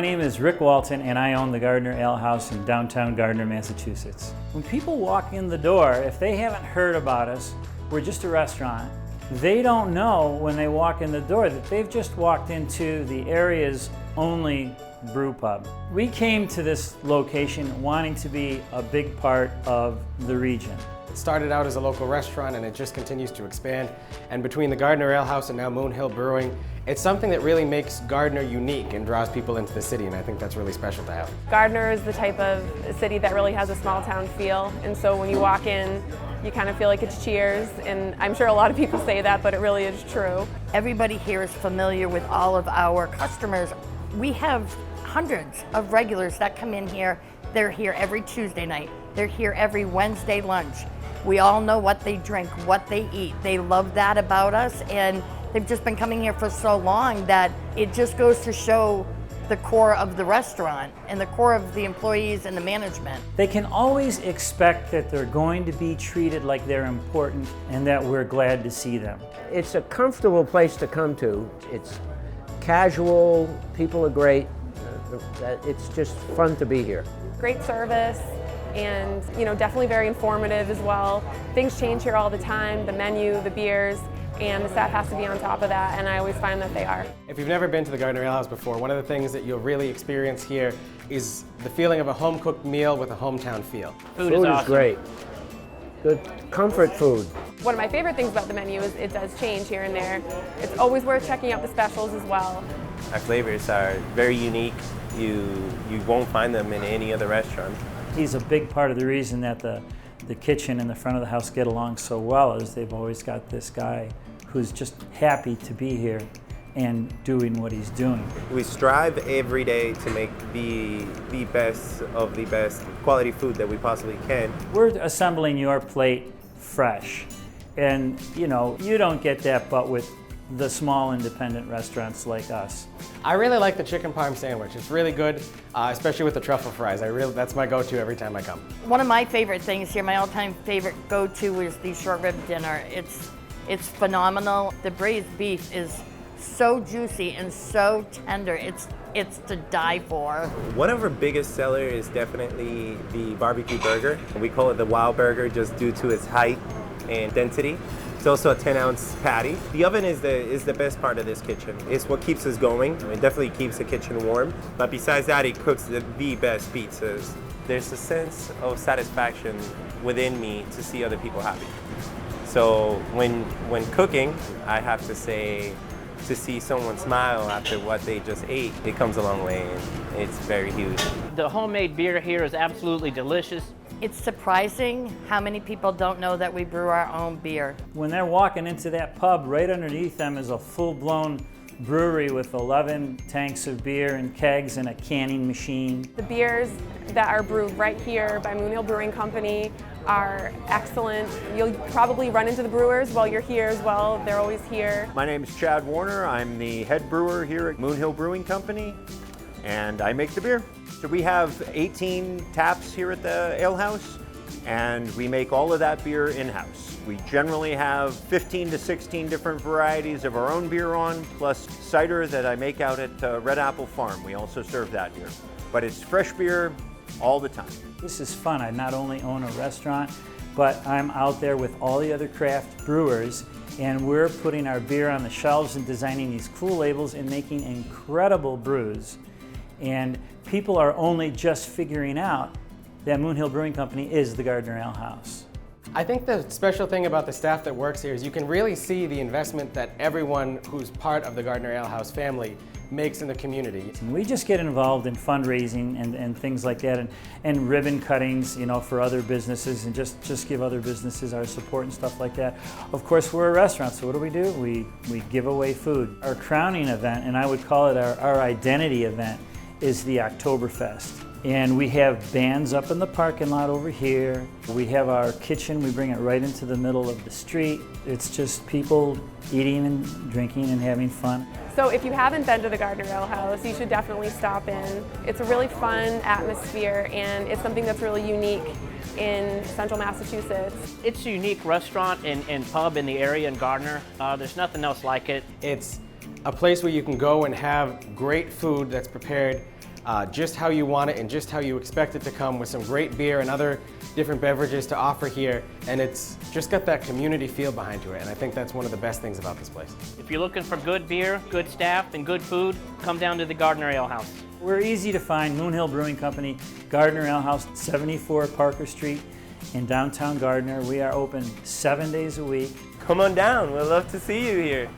My name is Rick Walton and I own the Gardner Ale House in downtown Gardner, Massachusetts. When people walk in the door, if they haven't heard about us, we're just a restaurant. They don't know when they walk in the door that they've just walked into the area's only brew pub. We came to this location wanting to be a big part of the region. It started out as a local restaurant and it just continues to expand. And between the Gardner Ale House and now Moon Hill Brewing, it's something that really makes Gardner unique and draws people into the city, and I think that's really special to have. Gardner is the type of city that really has a small town feel, and so when you walk in, you kind of feel like it's Cheers, and I'm sure a lot of people say that, but it really is true. Everybody here is familiar with all of our customers. We have hundreds of regulars that come in here. They're here every Tuesday night. They're here every Wednesday lunch. We all know what they drink, what they eat. They love that about us, and they've just been coming here for so long that it just goes to show the core of the restaurant and the core of the employees and the management. They can always expect that they're going to be treated like they're important and that we're glad to see them. It's a comfortable place to come to. It's casual, people are great. It's just fun to be here. Great service, and definitely very informative as well. Things change here all the time, the menu, the beers, and the staff has to be on top of that, and I always find that they are. If you've never been to the Gardner Ale House before, one of the things that you'll really experience here is the feeling of a home-cooked meal with a hometown feel. Food is awesome. Great. Good comfort food. One of my favorite things about the menu is it does change here and there. It's always worth checking out the specials as well. Our flavors are very unique. You won't find them in any other restaurant. He's a big part of the reason that the kitchen and the front of the house get along so well, is they've always got this guy who's just happy to be here and doing what he's doing. We strive every day to make the best of the best quality food that we possibly can. We're assembling your plate fresh, and you don't get that but with the small independent restaurants like us. I really like the chicken parm sandwich. It's really good, especially with the truffle fries. That's my go-to every time I come. One of my favorite things here, my all-time favorite go-to, is the short rib dinner. It's phenomenal. The braised beef is so juicy and so tender. It's to die for. One of our biggest sellers is definitely the barbecue burger. We call it the Wow Burger just due to its height and density. It's also a 10-ounce patty. The oven is the best part of this kitchen. It's what keeps us going. It definitely keeps the kitchen warm. But besides that, it cooks the best pizzas. There's a sense of satisfaction within me to see other people happy. So when cooking, I have to say, to see someone smile after what they just ate, it comes a long way, and it's very huge. The homemade beer here is absolutely delicious. It's surprising how many people don't know that we brew our own beer. When they're walking into that pub, right underneath them is a full-blown brewery with 11 tanks of beer and kegs and a canning machine. The beers that are brewed right here by Moon Hill Brewing Company are excellent. You'll probably run into the brewers while you're here as well. They're always here. My name is Chad Warner. I'm the head brewer here at Moon Hill Brewing Company, and I make the beer. So we have 18 taps here at the Ale House, and we make all of that beer in-house. We generally have 15 to 16 different varieties of our own beer on, plus cider that I make out at Red Apple Farm. We also serve that here. But it's fresh beer all the time. This is fun. I not only own a restaurant, but I'm out there with all the other craft brewers, and we're putting our beer on the shelves and designing these cool labels and making incredible brews. And people are only just figuring out that Moon Hill Brewing Company is the Gardner Ale House. I think the special thing about the staff that works here is you can really see the investment that everyone who's part of the Gardner Ale House family makes in the community. And we just get involved in fundraising and things like that, and ribbon cuttings, for other businesses, and just give other businesses our support and stuff like that. Of course, we're a restaurant, so what do? We give away food. Our crowning event, and I would call it our identity event, is the Oktoberfest. And we have bands up in the parking lot over here. We have our kitchen, we bring it right into the middle of the street. It's just people eating and drinking and having fun. So if you haven't been to the Gardner Ale House, you should definitely stop in. It's a really fun atmosphere, and it's something that's really unique in central Massachusetts. It's a unique restaurant and pub in the area in Gardner. There's nothing else like it. It's a place where you can go and have great food that's prepared just how you want it and just how you expect it to come, with some great beer and other different beverages to offer here, and it's just got that community feel behind to it, and I think that's one of the best things about this place. If you're looking for good beer, good staff, and good food, come down to the Gardner Ale House. We're easy to find. Moon Hill Brewing Company, Gardner Ale House, 74 Parker Street in downtown Gardner. We are open 7 days a week. Come on down, we'd love to see you here.